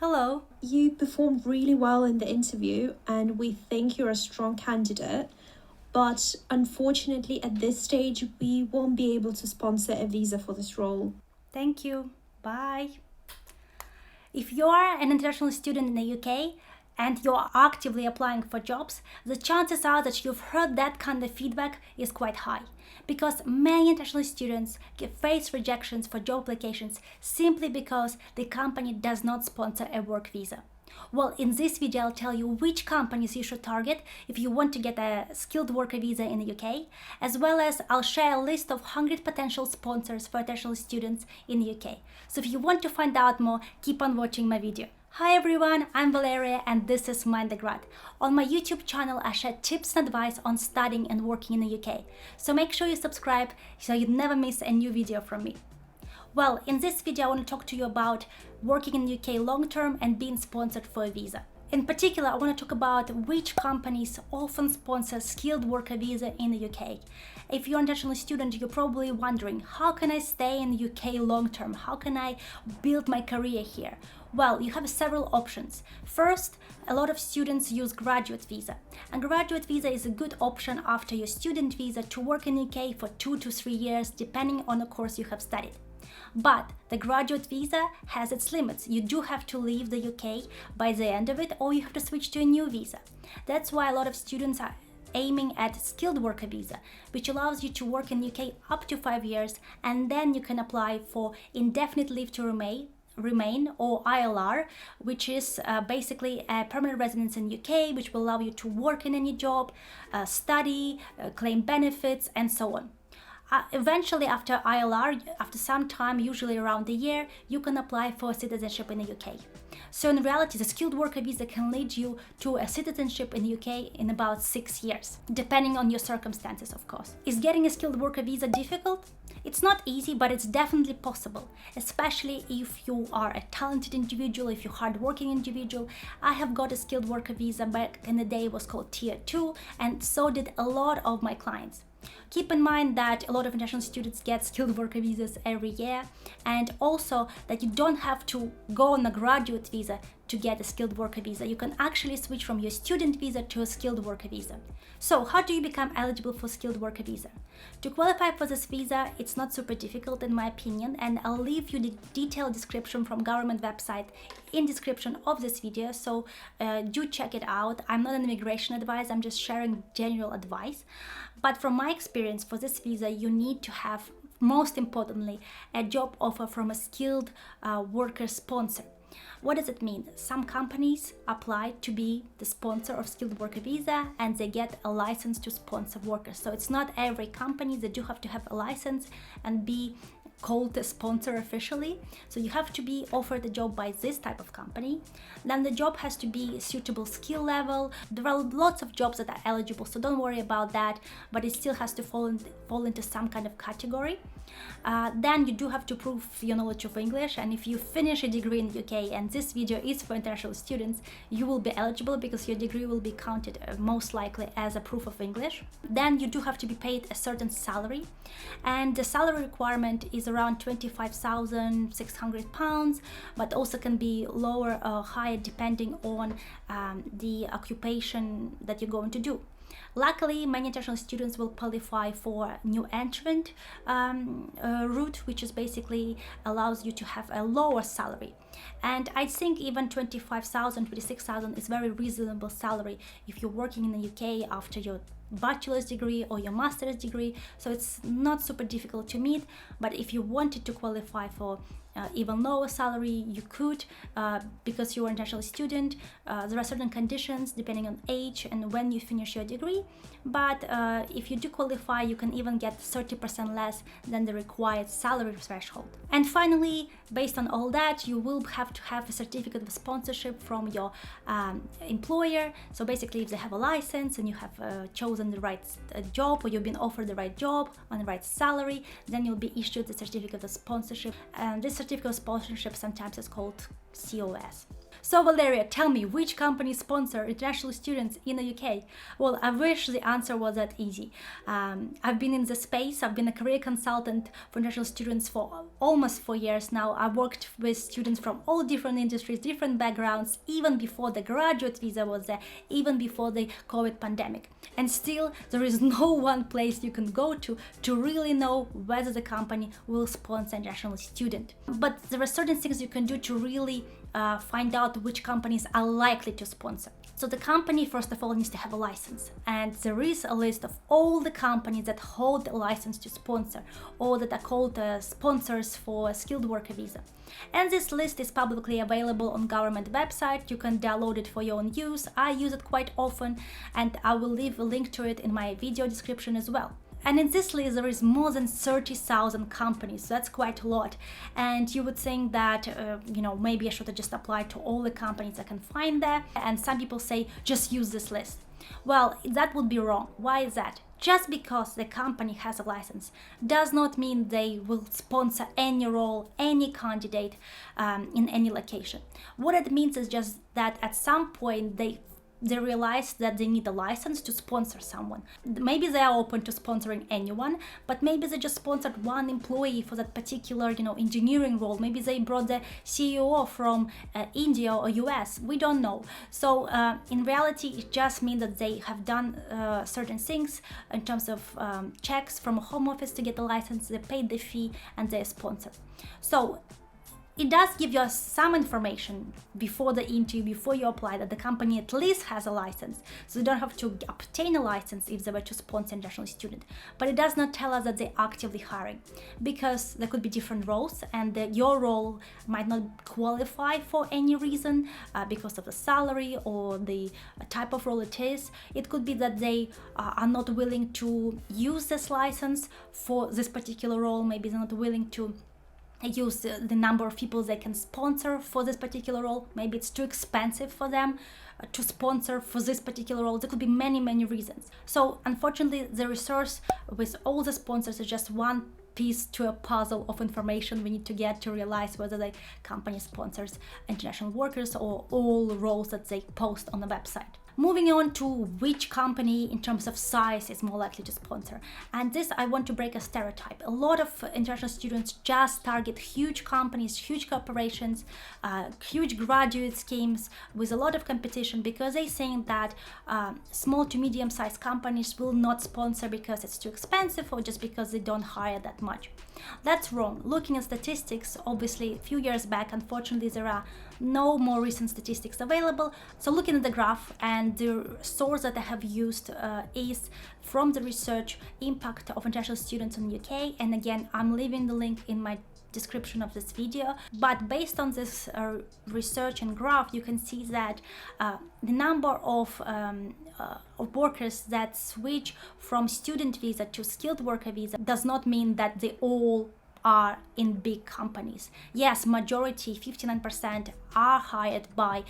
Hello. You performed really well in the interview, and we think you're a strong candidate. But unfortunately, at this stage, we won't be able to sponsor a visa for this role. Thank you. Bye. If you are an international student in the UK and you're actively applying for jobs, the chances are that you've heard that kind of feedback is quite high. Because many international students face rejections for job applications simply because the company does not sponsor a work visa. Well, in this video, I'll tell you which companies you should target if you want to get a skilled worker visa in the UK, as well as I'll share a list of 100 potential sponsors for international students in the UK. So if you want to find out more, keep on watching my video. Hi everyone, I'm Valeria and this is Mind the Grad. On my YouTube channel, I share tips and advice on studying and working in the UK. So make sure you subscribe so you never miss a new video from me. Well, in this video, I want to talk to you about working in the UK long-term and being sponsored for a visa. In particular, I want to talk about which companies often sponsor skilled worker visa in the UK. If you're an international student, you're probably wondering, how can I stay in the UK long-term? How can I build my career here? Well, you have several options. First, a lot of students use graduate visa. And graduate visa is a good option after your student visa to work in the UK for 2 to 3 years, depending on the course you have studied. But the graduate visa has its limits. You do have to leave the UK by the end of it, or you have to switch to a new visa. That's why a lot of students are aiming at skilled worker visa, which allows you to work in the UK up to 5 years, and then you can apply for indefinite leave to remain or ILR, which is basically a permanent residence in UK, which will allow you to work in any job, study, claim benefits, and so on. Eventually, after ILR, after some time, usually around a year, you can apply for citizenship in the UK. So in reality, the skilled worker visa can lead you to a citizenship in the UK in about 6 years, depending on your circumstances, of course. Is getting a skilled worker visa difficult? It's not easy, but it's definitely possible, especially if you are a talented individual, if you're a hardworking individual. I have got a skilled worker visa back in the day, it was called Tier 2, and so did a lot of my clients. Keep in mind that a lot of international students get skilled worker visas every year, and also that you don't have to go on a graduate visa to get a skilled worker visa. You can actually switch from your student visa to a skilled worker visa. So how do you become eligible for skilled worker visa? To qualify for this visa, it's not super difficult in my opinion, and I'll leave you the detailed description from government website in description of this video, so do check it out. I'm not an immigration advisor, I'm just sharing general advice. But from my experience, for this visa, you need to have, most importantly, a job offer from a skilled worker sponsor. What does it mean? Some companies apply to be the sponsor of skilled worker visa and they get a license to sponsor workers. So it's not every company, they do have to have a license and be called a sponsor officially. So you have to be offered a job by this type of company. Then the job has to be suitable skill level. There are lots of jobs that are eligible, so don't worry about that, but it still has to fall into some kind of category. Then you do have to prove your knowledge of English, and if you finish a degree in the UK, and this video is for international students, you will be eligible because your degree will be counted most likely as a proof of English. Then you do have to be paid a certain salary, and the salary requirement is around £25,600, but also can be lower or higher depending on the occupation that you're going to do. Luckily, many international students will qualify for new entrant route, which is basically allows you to have a lower salary. And I think even 25,000, 26,000 is very reasonable salary if you're working in the UK after your bachelor's degree or your master's degree. So it's not super difficult to meet, but if you wanted to qualify for even lower salary, you could, because you're an international student. There are certain conditions depending on age and when you finish your degree, but if you do qualify, you can even get 30% less than the required salary threshold. And finally, based on all that, you will have to have a certificate of sponsorship from your employer. So basically, if they have a license and you have chosen the right job, or you've been offered the right job on the right salary, then you'll be issued the certificate of sponsorship. This certificate of sponsorship sometimes is called COS. So Valeria, tell me, which companies sponsor international students in the UK? Well, I wish the answer was that easy. I've been in the space, I've been a career consultant for international students for almost 4 years now. I've worked with students from all different industries, different backgrounds, even before the graduate visa was there, even before the COVID pandemic. And still, there is no one place you can go to really know whether the company will sponsor an international student. But there are certain things you can do to really find out which companies are likely to sponsor. So the company, first of all, needs to have a license, and there is a list of all the companies that hold a license to sponsor, or that are called sponsors for a skilled worker visa. And this list is publicly available on government website. You can download it for your own use. I use it quite often, and I will leave a link to it in my video description as well. And in this list, there is more than 30,000 companies, so that's quite a lot. And you would think that, maybe I should just apply to all the companies I can find there. And some people say, just use this list. Well, that would be wrong. Why is that? Just because the company has a license does not mean they will sponsor any role, any candidate in any location. What it means is just that at some point they realize that they need a license to sponsor someone. Maybe they are open to sponsoring anyone, but maybe they just sponsored one employee for that particular, engineering role. Maybe they brought the CEO from India or US. We don't know. So in reality, it just means that they have done certain things in terms of checks from a home office to get a license. They paid the fee and they sponsor. So it does give you some information before the interview, before you apply, that the company at least has a license. So you don't have to obtain a license if they were to sponsor an international student. But it does not tell us that they're actively hiring, because there could be different roles, and your role might not qualify for any reason because of the salary or the type of role it is. It could be that they are not willing to use this license for this particular role. Maybe they're not willing to use the number of people they can sponsor for this particular role. Maybe it's too expensive for them to sponsor for this particular role. There could be many, many reasons. So unfortunately, the resource with all the sponsors is just one piece to a puzzle of information we need to get to realize whether the company sponsors international workers or all roles that they post on the website. Moving on to which company in terms of size is more likely to sponsor. And this, I want to break a stereotype. A lot of international students just target huge companies, huge corporations, huge graduate schemes with a lot of competition, because they think that small to medium-sized companies will not sponsor because it's too expensive or just because they don't hire that much. That's wrong. Looking at statistics, obviously a few years back, unfortunately, there are no more recent statistics available. So looking at the graph, and the source that I have used is from the research impact of international students in the UK. And again, I'm leaving the link in my description of this video. But based on this research and graph, you can see that the number of workers that switch from student visa to skilled worker visa does not mean that they all are in big companies. Yes, majority, 59%, are hired by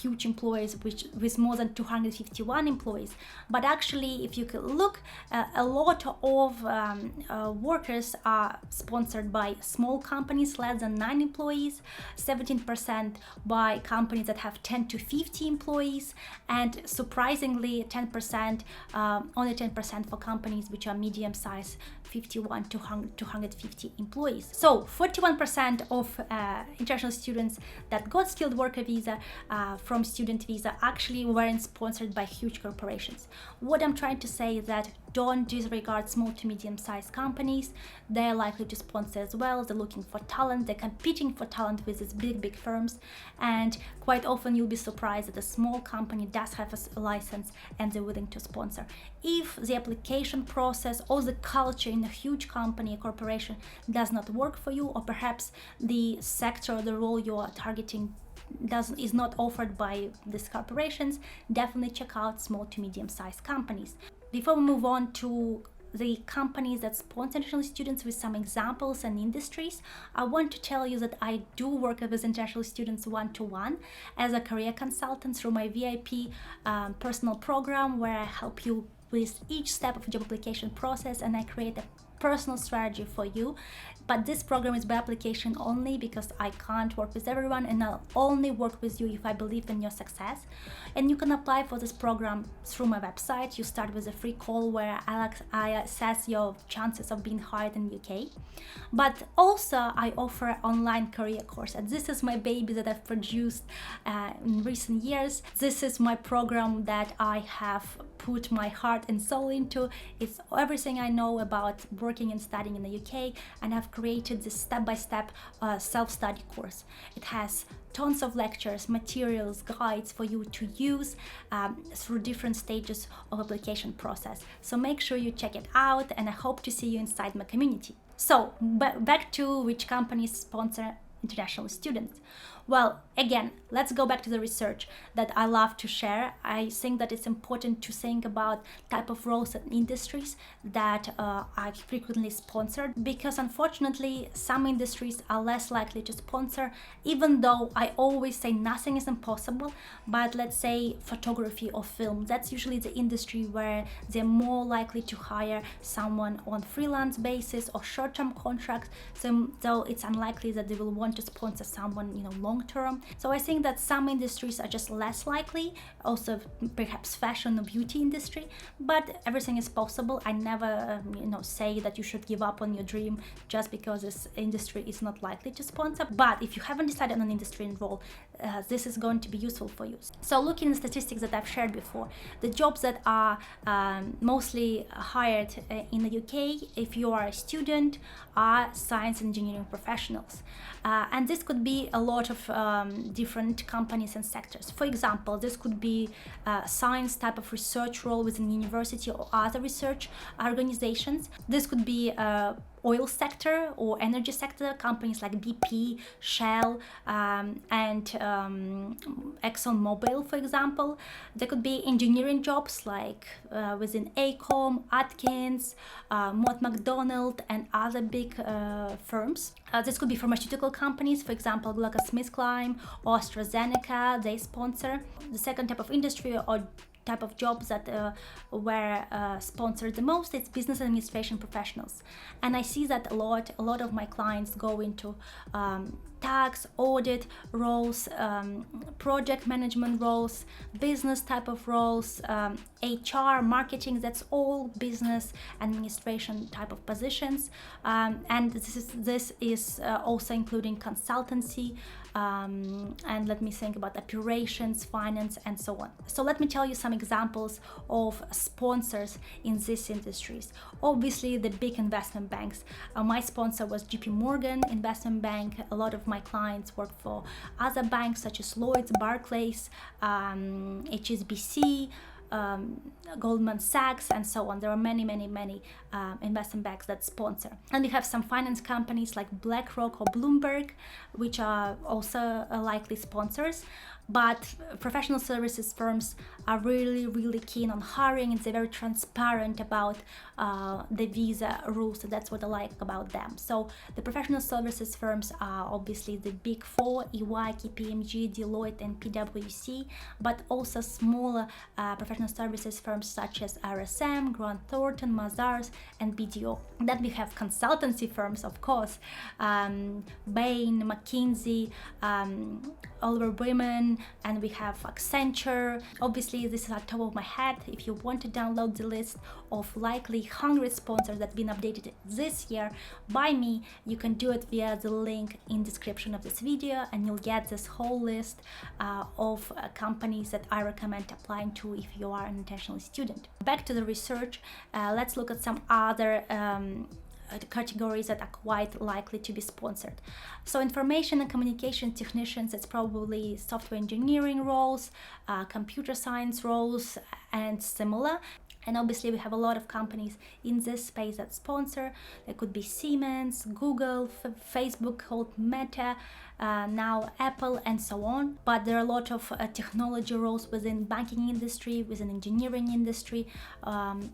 huge employers with more than 251 employees. But actually, if you could look, a lot of workers are sponsored by small companies, less than 9 employees, 17% by companies that have 10 to 50 employees, and surprisingly 10%, only 10% for companies which are medium-sized, 51 to 150 employees. So 41% of international students that got skilled worker visa from student visa actually weren't sponsored by huge corporations. What I'm trying to say is that don't disregard small to medium-sized companies. They're likely to sponsor as well. They're looking for talent. They're competing for talent with these big firms. And quite often you'll be surprised that a small company does have a license and they're willing to sponsor. If the application process or the culture in a huge company, a corporation, does not work for you, or perhaps the sector or the role you are targeting is not offered by these corporations, definitely check out small to medium-sized companies. Before we move on to the companies that sponsor international students with some examples and industries, I want to tell you that I do work with international students one-to-one as a career consultant through my VIP personal program, where I help you with each step of job application process, and I create a personal strategy for you. But this program is by application only, because I can't work with everyone, and I'll only work with you if I believe in your success. And you can apply for this program through my website. You start with a free call where I assess your chances of being hired in UK. But also I offer online career course, and this is my baby that I've produced in recent years. This is my program that I have put my heart and soul into. It's everything I know about working and studying in the UK, and I've created this step-by-step self-study course. It has tons of lectures, materials, guides for you to use through different stages of application process. So make sure you check it out, and I hope to see you inside my community. So back to which companies sponsor international students. Well, again, let's go back to the research that I love to share. I think that it's important to think about type of roles and industries that are frequently sponsored, because unfortunately some industries are less likely to sponsor, even though I always say nothing is impossible. But let's say photography or film, that's usually the industry where they're more likely to hire someone on freelance basis or short-term contracts, so it's unlikely that they will want to sponsor someone, long term. So I think that some industries are just less likely, also perhaps fashion or beauty industry, but everything is possible. I never say that you should give up on your dream just because this industry is not likely to sponsor. But if you haven't decided on an industry and role, this is going to be useful for you. So looking at the statistics that I've shared before, the jobs that are mostly hired in the UK, if you are a student, are science and engineering professionals. And this could be a lot of different companies and sectors. For example, this could be science type of research role within university or other research organizations. This could be oil sector or energy sector, companies like BP, Shell, and ExxonMobil, for example. There could be engineering jobs like within AECOM, Atkins, Mott MacDonald, and other big firms. This could be pharmaceutical companies, for example, GlaxoSmithKline or AstraZeneca, they sponsor. The second type of industry or type of jobs that were sponsored the most is business administration professionals, and I see that a lot of my clients go into tax, audit roles, project management roles, business type of roles, HR, marketing. That's all business administration type of positions, and this is also including consultancy, and let me think about operations, finance, and so on. So let me tell you some examples of sponsors in these industries. Obviously, the big investment banks. My sponsor was JP Morgan Investment Bank. A lot of my clients work for other banks such as Lloyds, Barclays, HSBC, Goldman Sachs, and so on. There are many investment banks that sponsor. And we have some finance companies like BlackRock or Bloomberg, which are also likely sponsors. But professional services firms are really keen on hiring, and they're very transparent about the visa rules. So that's what I like about them. So the professional services firms are obviously the big four: EY, KPMG, Deloitte, and PwC, but also smaller professional services firms such as RSM, Grant Thornton, Mazars, and BDO. Then we have consultancy firms, of course, Bain, McKinsey, Oliver Wyman, and we have Accenture. Obviously, this is on top of my head. If you want to download the list of likely 100 sponsors that have been updated this year by me, you can do it via the link in description of this video, and you'll get this whole list of companies that I recommend applying to if you are an international student. Back to the research, let's look at some other categories that are quite likely to be sponsored. So information and communication technicians, it's probably software engineering roles, computer science roles, and similar. And obviously we have a lot of companies in this space that sponsor. There could be Siemens, Google, Facebook called Meta, now Apple, and so on. But there are a lot of technology roles within banking industry, within engineering industry,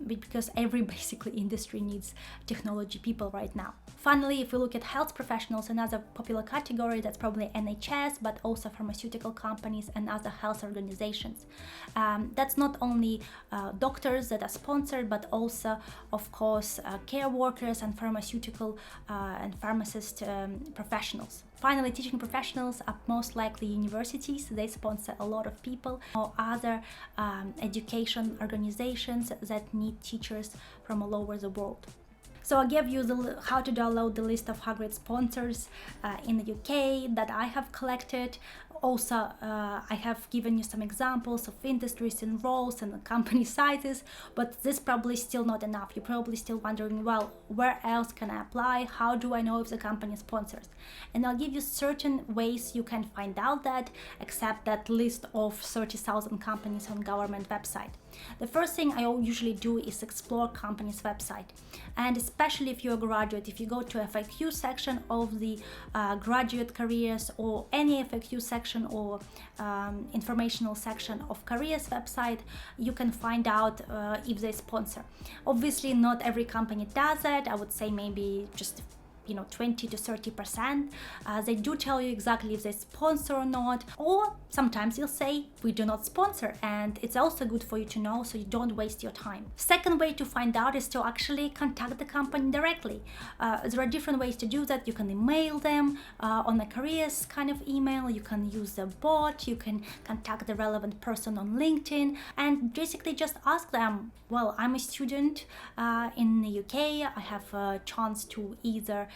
because every basically industry needs technology people right now. Finally, if we look at health professionals, another popular category, that's probably NHS, but also pharmaceutical companies and other health organizations. That's not only doctors that are sponsored, but also, of course, care workers and pharmaceutical and pharmacist professionals. Finally, teaching professionals are most likely universities. They sponsor a lot of people, or other education organizations that need teachers from all over the world. So I gave you how to download the list of Hagrid sponsors in the UK that I have collected. Also, I have given you some examples of industries and roles and company sizes, but this probably still not enough. You're probably still wondering, well, where else can I apply? How do I know if the company sponsors? And I'll give you certain ways you can find out that, except that list of 30,000 companies on government website. The first thing I usually do is explore company's website. And especially if you're a graduate, if you go to FAQ section of the graduate careers, or any FAQ section or informational section of careers website, you can find out if they sponsor. Obviously, not every company does that. I would say maybe just 20 to 30%. They do tell you exactly if they sponsor or not, or sometimes they'll say we do not sponsor, and it's also good for you to know so you don't waste your time. Second way to find out is to actually contact the company directly. There are different ways to do that. You can email them on a careers kind of email, you can use a bot, you can contact the relevant person on LinkedIn and basically just ask them, well, I'm a student in the UK, I have a chance to either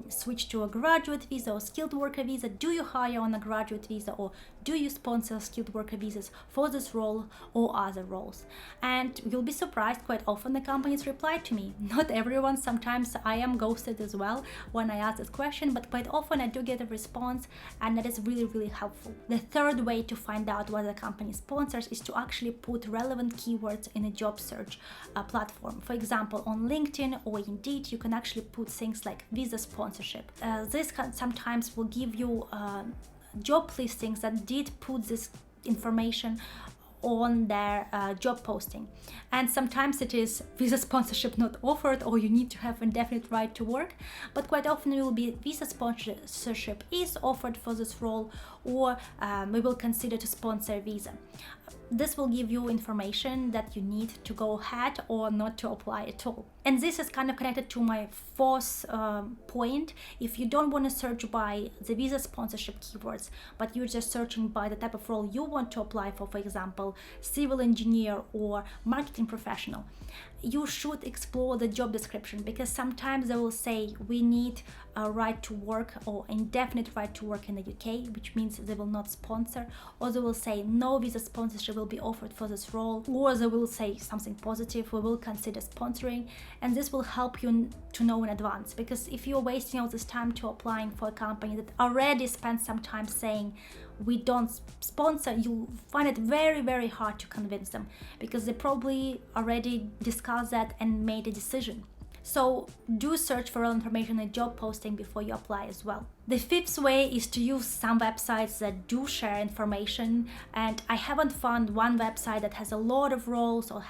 switch to a graduate visa or skilled worker visa. Do you hire on a graduate visa, or do you sponsor skilled worker visas for this role or other roles? And you'll be surprised, quite often the companies reply to me. Not everyone, sometimes I am ghosted as well when I ask this question, but quite often I do get a response, and that is really, really helpful. The third way to find out whether the company sponsors is to actually put relevant keywords in a job search platform. For example, on LinkedIn or Indeed, you can actually put things like visa sponsorship. This sometimes will give you job listings that did put this information on their job posting, and sometimes it is visa sponsorship not offered, or you need to have indefinite right to work, but quite often it will be visa sponsorship is offered for this role, or we will consider to sponsor visa. This will give you information that you need to go ahead or not to apply at all. And this is kind of connected to my fourth point. If you don't want to search by the visa sponsorship keywords, but you're just searching by the type of role you want to apply for example, civil engineer or marketing professional, you should explore the job description, because sometimes they will say we need a right to work or indefinite right to work in the UK, which means they will not sponsor, or they will say no visa sponsorship will be offered for this role, or they will say something positive, we will consider sponsoring. And this will help you to know in advance, because if you're wasting all this time to applying for a company that already spent some time saying we don't sponsor, you find it very, very hard to convince them, because they probably already discussed that and made a decision. So do search for all information in job posting before you apply as well. The fifth way is to use some websites that do share information, and I haven't found one website that has a lot of roles or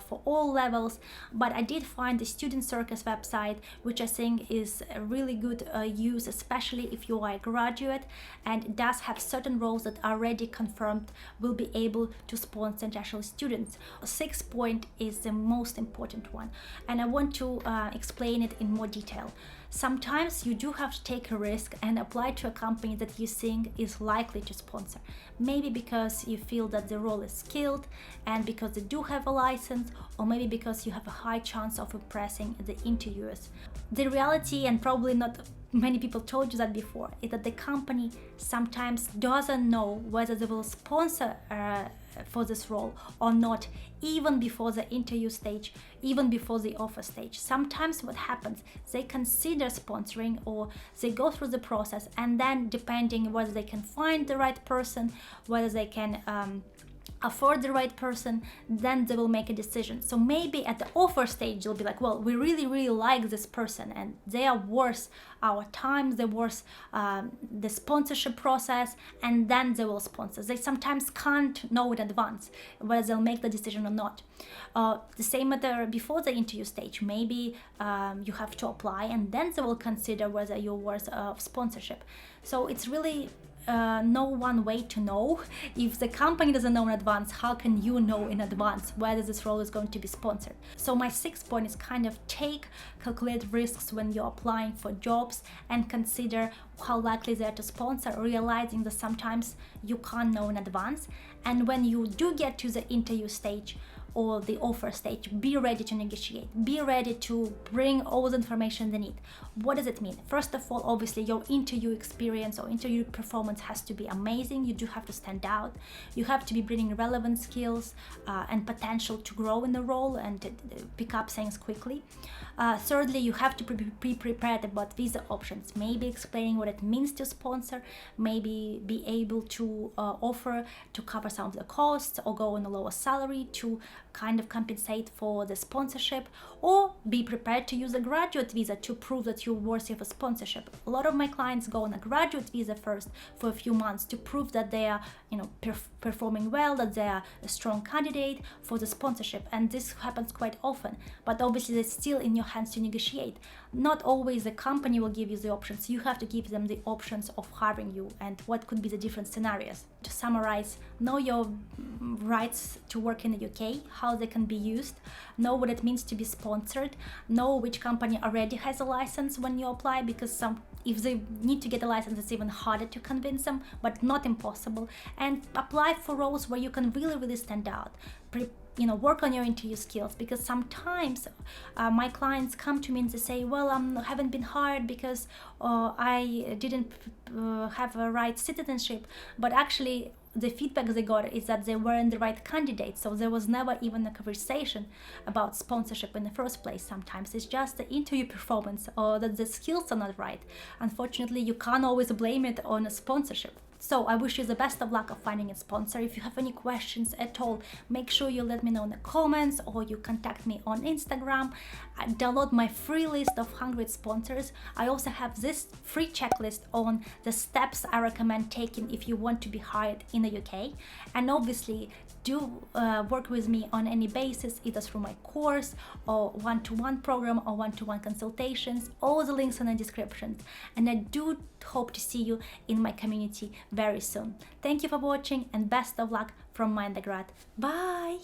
for all levels, but I did find the Student Circus website, which I think is a really good use, especially if you are a graduate, and it does have certain roles that are already confirmed will be able to sponsor international students. Sixth point is the most important one, and I want to explain it in more detail. Sometimes you do have to take a risk and apply to a company that you think is likely to sponsor. Maybe because you feel that the role is skilled and because they do have a license, or maybe because you have a high chance of impressing the interviewers. The reality, and probably not many people told you that before, is that the company sometimes doesn't know whether they will sponsor for this role or not, even before the interview stage, even before the offer stage. Sometimes what happens, they consider sponsoring, or they go through the process, and then depending whether they can find the right person, whether they can afford the right person, then they will make a decision. So maybe at the offer stage they'll be like, well, we really like this person and they are worth our time, they're worth the sponsorship process, and then they will sponsor. They sometimes can't know in advance whether they'll make the decision or not. The same matter before the interview stage. Maybe you have to apply and then they will consider whether you're worth sponsorship. So it's really no one way to know. If the company doesn't know in advance, how can you know in advance whether this role is going to be sponsored? So my sixth point is kind of calculate risks when you're applying for jobs and consider how likely they are to sponsor, realizing that sometimes you can't know in advance. And when you do get to the interview stage or the offer stage, be ready to negotiate, be ready to bring all the information they need. What does it mean? First of all, obviously your interview experience or interview performance has to be amazing. You do have to stand out. You have to be bringing relevant skills and potential to grow in the role and to pick up things quickly. Thirdly, you have to be prepared about visa options, maybe explaining what it means to sponsor, maybe be able to offer to cover some of the costs or go on a lower salary to kind of compensate for the sponsorship, or be prepared to use a graduate visa to prove that you're worthy of a sponsorship. A lot of my clients go on a graduate visa first for a few months to prove that they are, performing well, that they are a strong candidate for the sponsorship, and this happens quite often. But obviously, it's still in your hands to negotiate. Not always the company will give you the options. You have to give them the options of hiring you and what could be the different scenarios. To summarize, know your rights to work in the UK, how they can be used, know what it means to be sponsored, know which company already has a license when you apply, because if they need to get a license, it's even harder to convince them, but not impossible. And apply for roles where you can really stand out. Work on your interview skills, because sometimes my clients come to me and they say, well, I haven't been hired because I didn't have a right citizenship, but actually the feedback they got is that they weren't the right candidate, so there was never even a conversation about sponsorship in the first place. Sometimes it's just the interview performance or that the skills are not right. Unfortunately, you can't always blame it on a sponsorship. So I wish you the best of luck of finding a sponsor. If you have any questions at all, make sure you let me know in the comments or you contact me on Instagram. Download my free list of 100 sponsors. I also have this free checklist on the steps I recommend taking if you want to be hired in the UK. And obviously, do work with me on any basis, either through my course or one-to-one program or one-to-one consultations. All the links in the description. And I do hope to see you in my community very soon. Thank you for watching and best of luck from my undergrad. Bye!